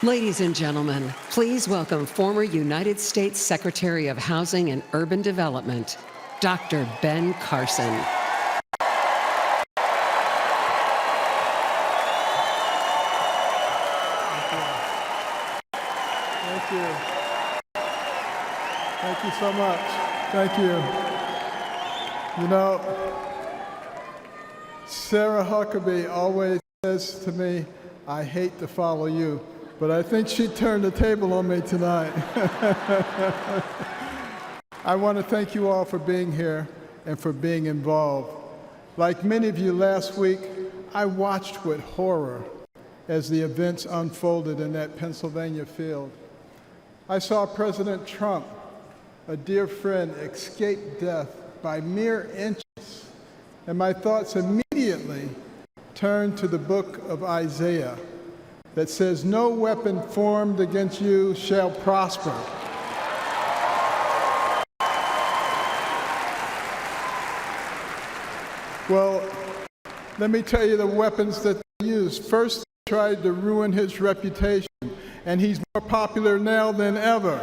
Ladies and gentlemen, please welcome former United States Secretary of Housing and Urban Development, Dr. Ben Carson. Thank you. Thank you so much. Thank you. You know, Sarah Huckabee always says to me, I hate to follow you, but I think she turned the table on me tonight. I want to thank you all for being here and for being involved. Like many of you last week, I watched with horror as the events unfolded in that Pennsylvania field. I saw President Trump, a dear friend, escape death by mere inches, and my thoughts immediately turned to the book of Isaiah that says, "No weapon formed against you shall prosper." Well, let me tell you the weapons that they used. First, they tried to ruin his reputation, and he's more popular now than ever.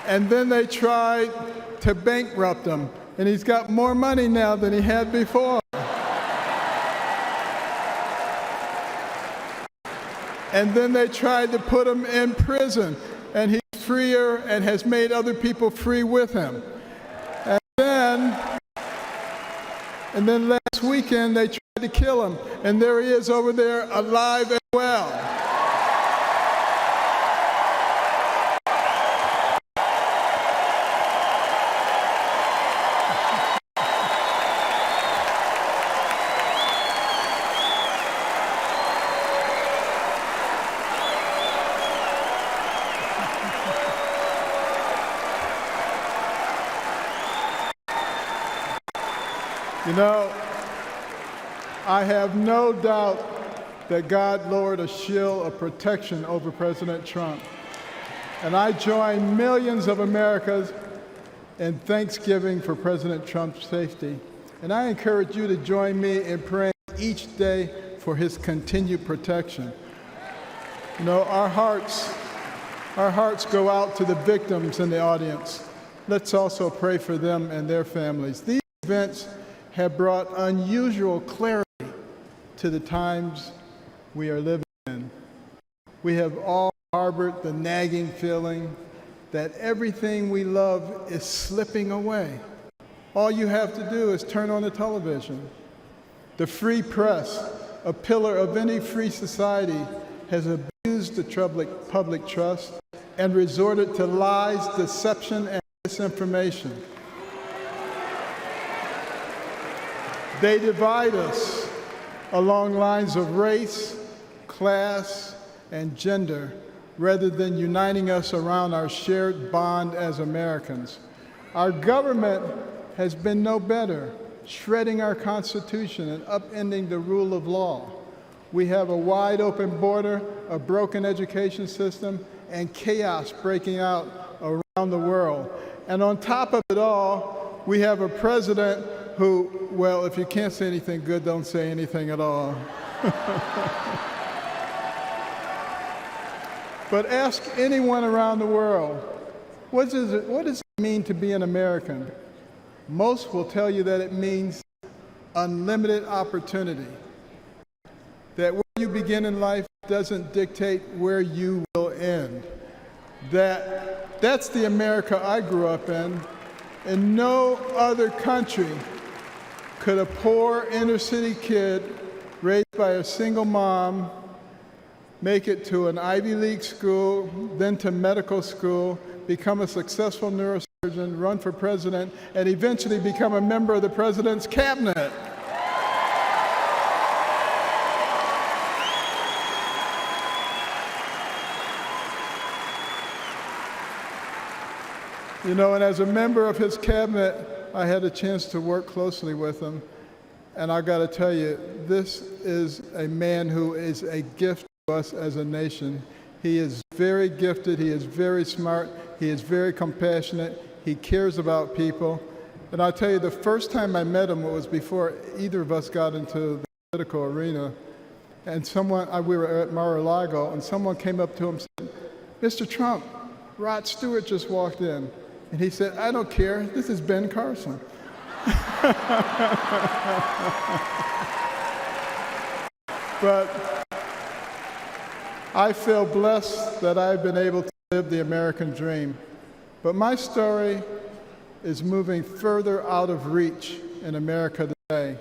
And then they tried to bankrupt him, and he's got more money now than he had before. And then they tried to put him in prison, and he's freer and has made other people free with him. And then last weekend they tried to kill him, and there he is over there alive and well. You know, I have no doubt that God lowered a shield of protection over President Trump. And I join millions of Americans in thanksgiving for President Trump's safety. And I encourage you to join me in praying each day for his continued protection. You know, our hearts go out to the victims in the audience. Let's also pray for them and their families. These events have brought unusual clarity to the times we are living in. We have all harbored the nagging feeling that everything we love is slipping away. All you have to do is turn on the television. The free press, a pillar of any free society, has abused the public trust and resorted to lies, deception, and misinformation. They divide us along lines of race, class, and gender, rather than uniting us around our shared bond as Americans. Our government has been no better, shredding our Constitution and upending the rule of law. We have a wide open border, a broken education system, and chaos breaking out around the world. And on top of it all, we have a president who, well, if you can't say anything good, don't say anything at all. But ask anyone around the world, what does it mean to be an American? Most will tell you that it means unlimited opportunity, that where you begin in life doesn't dictate where you will end. That's the America I grew up in. In no other country could a poor inner-city kid raised by a single mom make it to an Ivy League school, then to medical school, become a successful neurosurgeon, run for president, and eventually become a member of the president's cabinet. You know, and as a member of his cabinet, I had a chance to work closely with him. And I got to tell you, this is a man who is a gift to us as a nation. He is very gifted, he is very smart, he is very compassionate, he cares about people. And I'll tell you, the first time I met him was before either of us got into the political arena. And we were at Mar-a-Lago, and someone came up to him and said, "Mr. Trump, Rod Stewart just walked in." And he said, "I don't care, this is Ben Carson." But I feel blessed that I've been able to live the American dream. But my story is moving further out of reach in America today.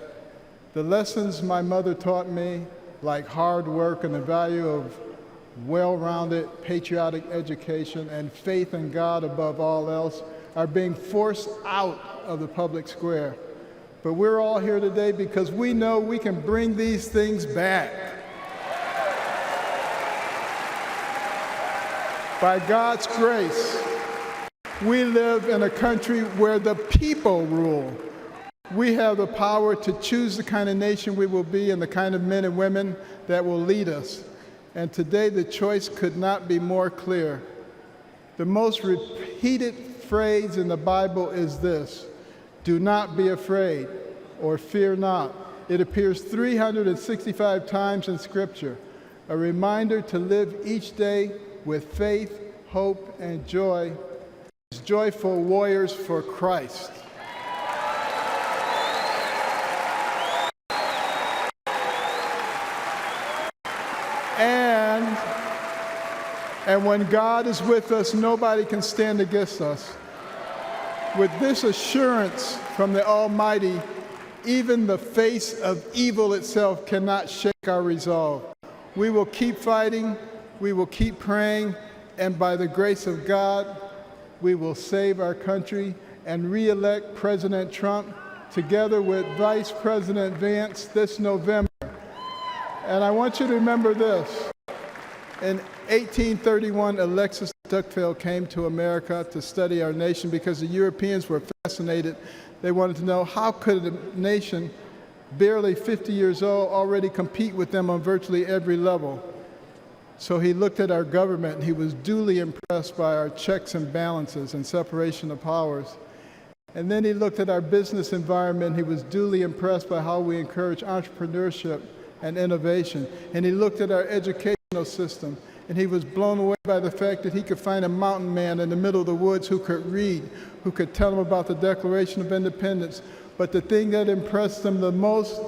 The lessons my mother taught me, like hard work and the value of well-rounded patriotic education and faith in God above all else, are being forced out of the public square. But we're all here today because we know we can bring these things back. By God's grace, we live in a country where the people rule. We have the power to choose the kind of nation we will be and the kind of men and women that will lead us. And today the choice could not be more clear. The most repeated phrase in the Bible is this: "Do not be afraid," or "fear not." It appears 365 times in Scripture, a reminder to live each day with faith, hope, and joy as joyful warriors for Christ. And when God is with us, nobody can stand against us. With this assurance from the Almighty, even the face of evil itself cannot shake our resolve. We will keep fighting, we will keep praying, and by the grace of God, we will save our country and re-elect President Trump together with Vice President Vance this November. And I want you to remember this. In 1831, Alexis de Tocqueville came to America to study our nation because the Europeans were fascinated. They wanted to know, how could a nation barely 50 years old already compete with them on virtually every level? So he looked at our government, and he was duly impressed by our checks and balances and separation of powers. And then he looked at our business environment. He was duly impressed by how we encourage entrepreneurship and innovation. And he looked at our educational system, and he was blown away by the fact that he could find a mountain man in the middle of the woods who could read, who could tell him about the Declaration of Independence. But the thing that impressed him the most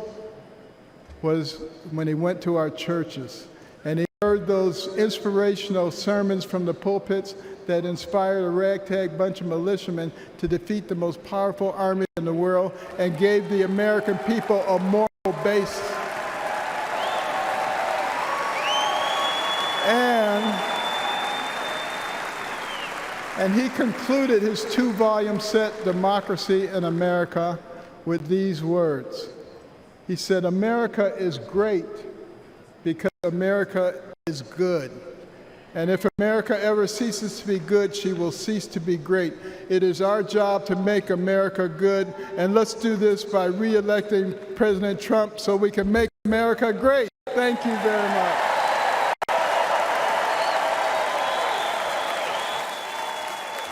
was when he went to our churches, and he heard those inspirational sermons from the pulpits that inspired a ragtag bunch of militiamen to defeat the most powerful army in the world and gave the American people a moral basis. And he concluded his 2-volume set, Democracy in America, with these words. He said, "America is great because America is good. And if America ever ceases to be good, she will cease to be great. It is our job to make America good, and let's do this by re-electing President Trump so we can make America great." Thank you very much.